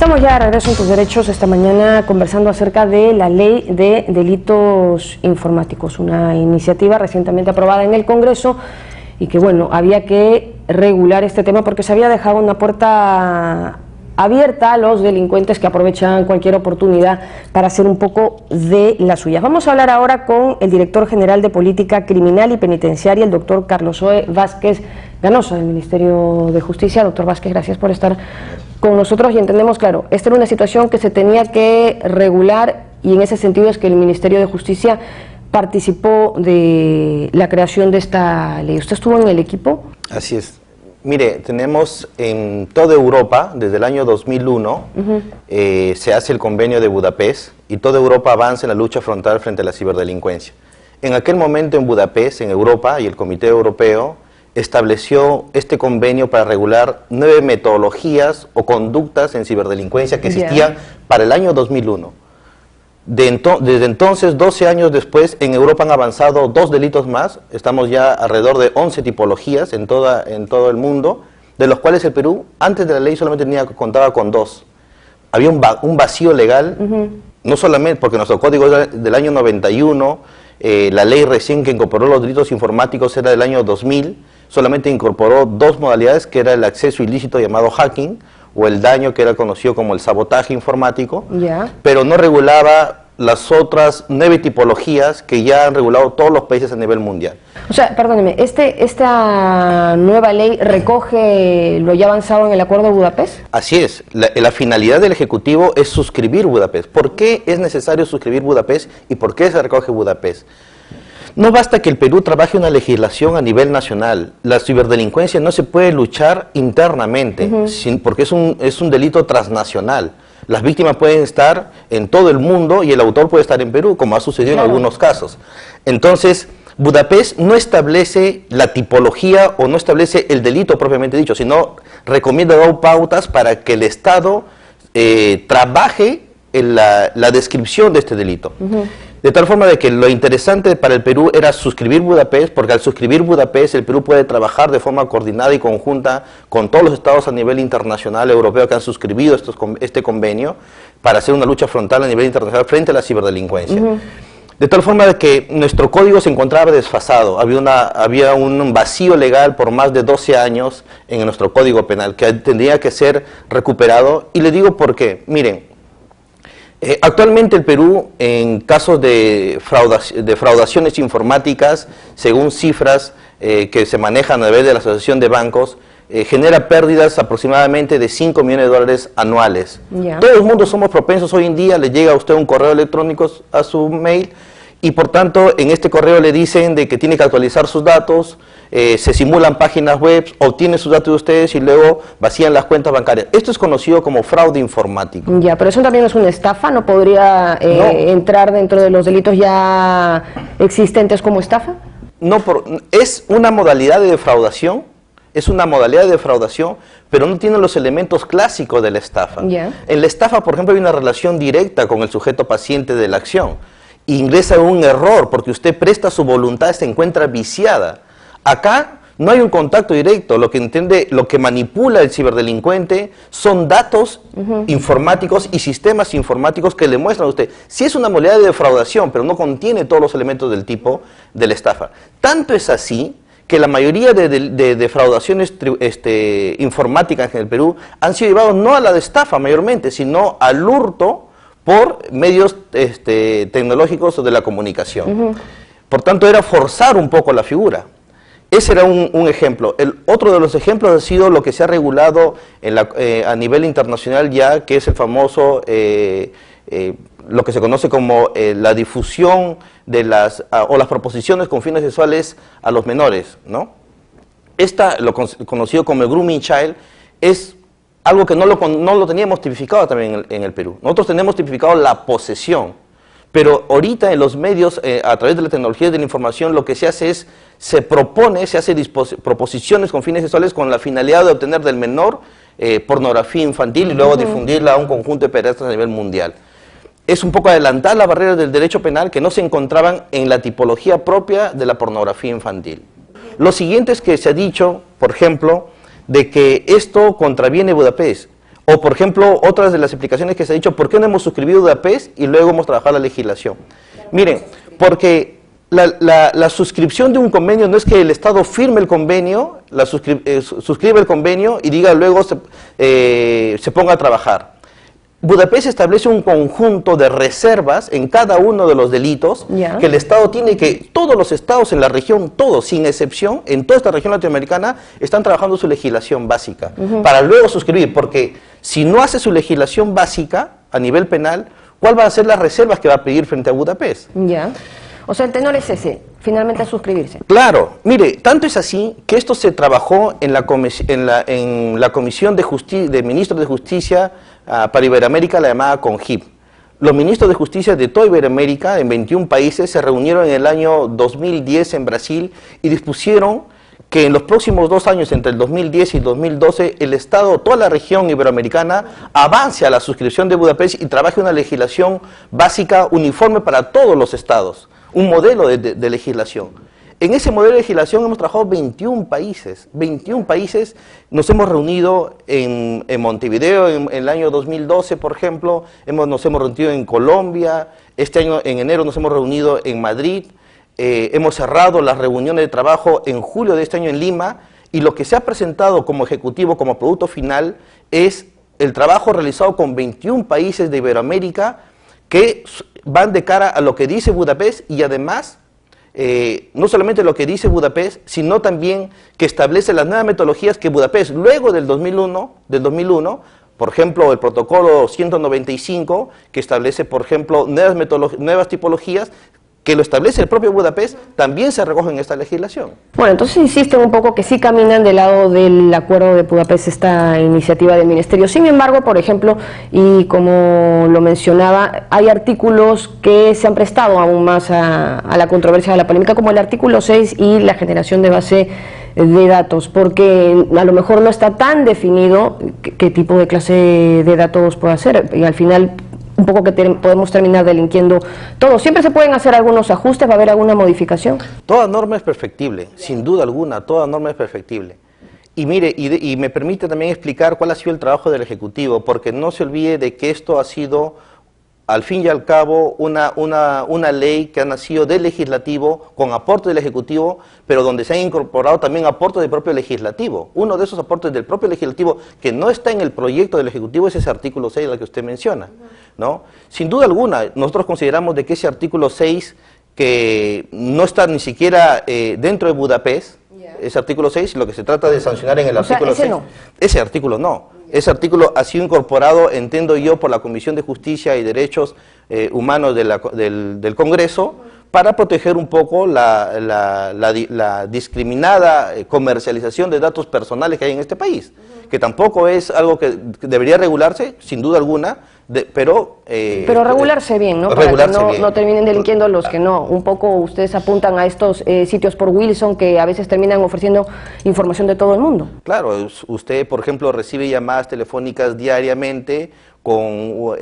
Estamos ya de regreso en Tus Derechos esta mañana conversando acerca de la Ley de Delitos Informáticos, una iniciativa recientemente aprobada en el Congreso y que, bueno, había que regular este tema porque se había dejado una puerta abierta a los delincuentes que aprovechan cualquier oportunidad para hacer un poco de las suyas. Vamos a hablar ahora con el director general de Política Criminal y Penitenciaria, el doctor Carlos Zoe Vázquez Ganosa, del Ministerio de Justicia. Doctor Vázquez, gracias por estar con nosotros y entendemos, claro, esta era una situación que se tenía que regular y en ese sentido es que el Ministerio de Justicia participó de la creación de esta ley. ¿Usted estuvo en el equipo? Así es. Mire, tenemos en toda Europa, desde el año 2001, se hace el convenio de Budapest y toda Europa avanza en la lucha frontal frente a la ciberdelincuencia. En aquel momento en Budapest, en Europa, y el Comité Europeo estableció este convenio para regular 9 metodologías o conductas en ciberdelincuencia que existían para el año 2001. Desde entonces, 12 años después, en Europa han avanzado 2 delitos más. Estamos ya alrededor de 11 tipologías en todo el mundo, de los cuales el Perú, antes de la ley, solamente contaba con 2. Había un vacío legal, no solamente porque nuestro código es del año 91, la ley recién que incorporó los delitos informáticos era del año 2000, solamente incorporó 2 modalidades, que era el acceso ilícito llamado hacking, o el daño que era conocido como el sabotaje informático, pero no regulaba las otras 9 tipologías que ya han regulado todos los países a nivel mundial. O sea, perdóneme, ¿esta nueva ley recoge lo ya avanzado en el Acuerdo de Budapest? Así es, la finalidad del Ejecutivo es suscribir Budapest. ¿Por qué es necesario suscribir Budapest y por qué se recoge Budapest? No basta que el Perú trabaje una legislación a nivel nacional. La ciberdelincuencia no se puede luchar internamente, porque es un delito transnacional. Las víctimas pueden estar en todo el mundo y el autor puede estar en Perú, como ha sucedido en algunos casos. Entonces, Budapest no establece la tipología o no establece el delito propiamente dicho, sino recomienda dar pautas para que el Estado trabaje en la descripción de este delito. De tal forma de que lo interesante para el Perú era suscribir Budapest, porque al suscribir Budapest el Perú puede trabajar de forma coordinada y conjunta con todos los estados a nivel internacional europeo que han suscribido este convenio para hacer una lucha frontal a nivel internacional frente a la ciberdelincuencia. De tal forma de que nuestro código se encontraba desfasado, había un vacío legal por más de 12 años en nuestro código penal que tendría que ser recuperado, y le digo por qué. Miren, actualmente el Perú, en casos de fraudaciones informáticas, según cifras que se manejan a nivel de la Asociación de Bancos, genera pérdidas aproximadamente de 5 millones de dólares anuales. Todo el mundo somos propensos hoy en día, le llega a usted un correo electrónico a su mail y por tanto en este correo le dicen de que tiene que actualizar sus datos, se simulan páginas web, obtienen sus datos de ustedes y luego vacían las cuentas bancarias. Esto es conocido como fraude informático. Ya, pero eso también es una estafa, ¿no podría entrar dentro de los delitos ya existentes como estafa? No, es una modalidad de defraudación, pero no tiene los elementos clásicos de la estafa. En la estafa, por ejemplo, hay una relación directa con el sujeto paciente de la acción. Ingresa un error porque usted presta su voluntad, se encuentra viciada. Acá no hay un contacto directo, lo que manipula el ciberdelincuente son datos informáticos y sistemas informáticos que le muestran a usted. Si es una modalidad de defraudación, pero no contiene todos los elementos del tipo de la estafa. Tanto es así que la mayoría de defraudaciones informáticas en el Perú han sido llevados no a la de estafa mayormente, sino al hurto por medios tecnológicos o de la comunicación. Por tanto, era forzar un poco la figura. Ese era un ejemplo. El otro de los ejemplos ha sido lo que se ha regulado a nivel internacional ya, que es el famoso, lo que se conoce como la difusión de las proposiciones con fines sexuales a los menores, ¿no? Lo conocido como el grooming child es algo que no lo teníamos tipificado también en el Perú. Nosotros tenemos tipificado la posesión, pero ahorita en los medios, a través de la tecnología de la información, lo que se hace es, se hace proposiciones con fines sexuales con la finalidad de obtener del menor pornografía infantil y luego difundirla a un conjunto de pederastas a nivel mundial. Es un poco adelantar las barreras del derecho penal que no se encontraban en la tipología propia de la pornografía infantil. Lo siguiente es que se ha dicho, por ejemplo, de que esto contraviene Budapest. O, por ejemplo, otras de las explicaciones que se ha dicho, ¿por qué no hemos suscribido Budapest y luego hemos trabajado la legislación? Miren, porque la suscripción de un convenio no es que el Estado firme el convenio, suscribe el convenio y diga luego se ponga a trabajar. Budapest establece un conjunto de reservas en cada uno de los delitos que el Estado tiene que, todos los estados en la región, todos, sin excepción, en toda esta región latinoamericana, están trabajando su legislación básica, para luego suscribir, porque si no hace su legislación básica a nivel penal, ¿cuál van a ser las reservas que va a pedir frente a Budapest? Ya. O sea, el tenor es ese, finalmente a suscribirse. Claro, mire, tanto es así que esto se trabajó en la Comisión de Ministros de Justicia para Iberoamérica, la llamada CONJIP. Los ministros de Justicia de toda Iberoamérica, en 21 países, se reunieron en el año 2010 en Brasil y dispusieron que en los próximos 2 años, entre el 2010 y el 2012, el Estado, toda la región iberoamericana, avance a la suscripción de Budapest y trabaje una legislación básica uniforme para todos los estados. Un modelo de legislación. En ese modelo de legislación hemos trabajado 21 países. 21 países nos hemos reunido en Montevideo en el año 2012, por ejemplo. Nos hemos reunido en Colombia. Este año, en enero, nos hemos reunido en Madrid. Hemos cerrado las reuniones de trabajo en julio de este año en Lima. Y lo que se ha presentado como ejecutivo, como producto final, es el trabajo realizado con 21 países de Iberoamérica que van de cara a lo que dice Budapest y además, no solamente lo que dice Budapest, sino también que establece las nuevas metodologías que Budapest, luego del 2001, por ejemplo, el protocolo 195, que establece, por ejemplo, nuevas tipologías, que lo establece el propio Budapest, también se recoge en esta legislación. Bueno, entonces insisten un poco que sí caminan del lado del acuerdo de Budapest esta iniciativa del Ministerio. Sin embargo, por ejemplo, y como lo mencionaba, hay artículos que se han prestado aún más a la controversia, a la polémica, como el artículo 6 y la generación de base de datos, porque a lo mejor no está tan definido qué tipo de clase de datos puede hacer, y al final un poco que podemos terminar delinquiendo todo. Siempre se pueden hacer algunos ajustes, ¿va a haber alguna modificación? Toda norma es perfectible, sin duda alguna, toda norma es perfectible. Y mire, y me permite también explicar cuál ha sido el trabajo del Ejecutivo, porque no se olvide de que esto ha sido, al fin y al cabo, una ley que ha nacido del Legislativo, con aporte del Ejecutivo, pero donde se han incorporado también aportes del propio Legislativo. Uno de esos aportes del propio Legislativo, que no está en el proyecto del Ejecutivo, es ese artículo 6 al que usted menciona, ¿no? Sin duda alguna, nosotros consideramos de que ese artículo 6, que no está ni siquiera dentro de Budapest, ese artículo 6, lo que se trata de sancionar en el artículo 6, ese artículo no. Ese artículo ha sido incorporado, entiendo yo, por la Comisión de Justicia y Derechos Humanos del Congreso para proteger un poco la discriminada comercialización de datos personales que hay en este país, que tampoco es algo que debería regularse, sin duda alguna, pero regularse bien, ¿no? Para que no terminen delinquiendo los que no. Un poco ustedes apuntan a estos sitios por Wilson que a veces terminan ofreciendo información de todo el mundo. Claro, usted, por ejemplo, recibe llamadas telefónicas diariamente con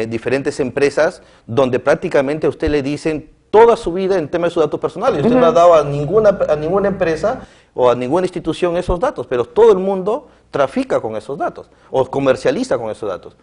diferentes empresas donde prácticamente a usted le dicen toda su vida en tema de sus datos personales. Usted no ha dado a ninguna empresa o a ninguna institución esos datos, pero todo el mundo trafica con esos datos o comercializa con esos datos.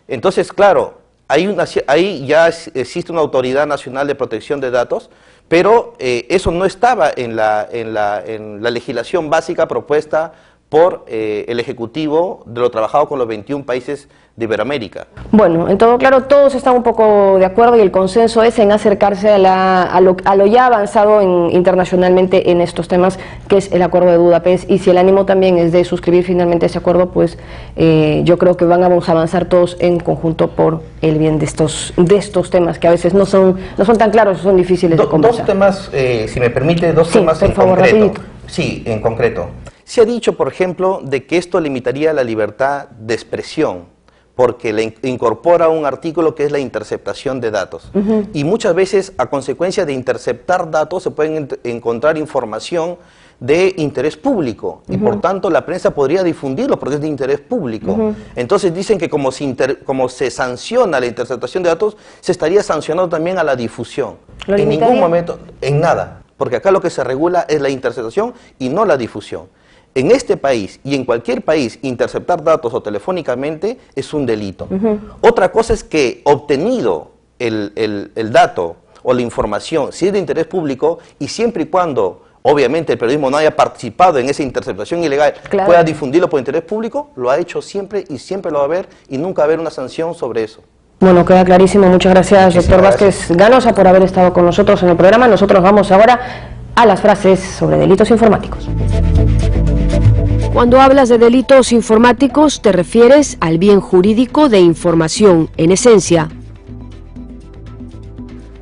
Entonces, claro, ahí ya existe una Autoridad Nacional de Protección de Datos, pero eso no estaba en la legislación básica propuesta por el Ejecutivo de lo trabajado con los 21 países de Iberoamérica. Bueno, en todo claro, todos están un poco de acuerdo y el consenso es en acercarse a lo ya avanzado internacionalmente en estos temas, que es el acuerdo de Budapest, y si el ánimo también es de suscribir finalmente ese acuerdo, pues yo creo que vamos a avanzar todos en conjunto por el bien de estos temas que a veces no son tan claros, son difíciles de conversar. Dos temas, si me permite, temas en concreto. Rapidito. Sí, en concreto. Se ha dicho, por ejemplo, de que esto limitaría la libertad de expresión, porque le incorpora un artículo que es la interceptación de datos. Y muchas veces, a consecuencia de interceptar datos, se pueden encontrar información de interés público, y por tanto la prensa podría difundirlo porque es de interés público. Entonces dicen que como se sanciona la interceptación de datos, se estaría sancionando también a la difusión. En ningún momento, en nada, porque acá lo que se regula es la interceptación y no la difusión. en este país y en cualquier país interceptar datos o telefónicamente es un delito. Otra cosa es que obtenido el dato o la información, si es de interés público y siempre y cuando obviamente el periodismo no haya participado en esa interceptación ilegal, pueda difundirlo por interés público, lo ha hecho siempre y siempre lo va a haber y nunca va a haber una sanción sobre eso. Bueno, queda clarísimo. Muchas gracias, doctor Vázquez Ganosa, por haber estado con nosotros en el programa. Nosotros vamos ahora a las frases sobre delitos informáticos. Cuando hablas de delitos informáticos, te refieres al bien jurídico de información, en esencia.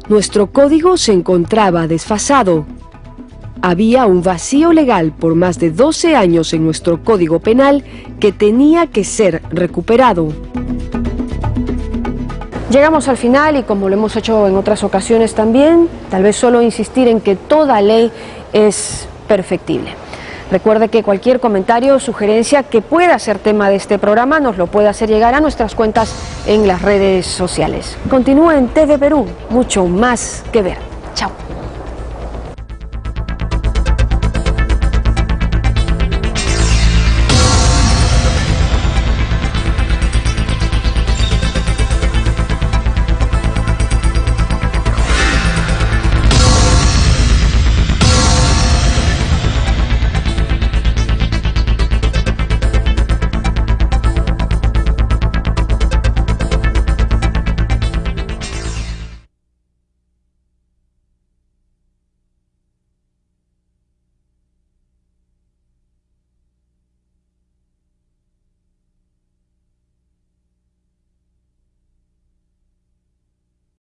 Nuestro código se encontraba desfasado. Había un vacío legal por más de 12 años en nuestro Código Penal que tenía que ser recuperado. Llegamos al final y, como lo hemos hecho en otras ocasiones también, tal vez solo insistir en que toda ley es perfectible. Recuerde que cualquier comentario o sugerencia que pueda ser tema de este programa nos lo puede hacer llegar a nuestras cuentas en las redes sociales. Continúa en TV Perú, mucho más que ver.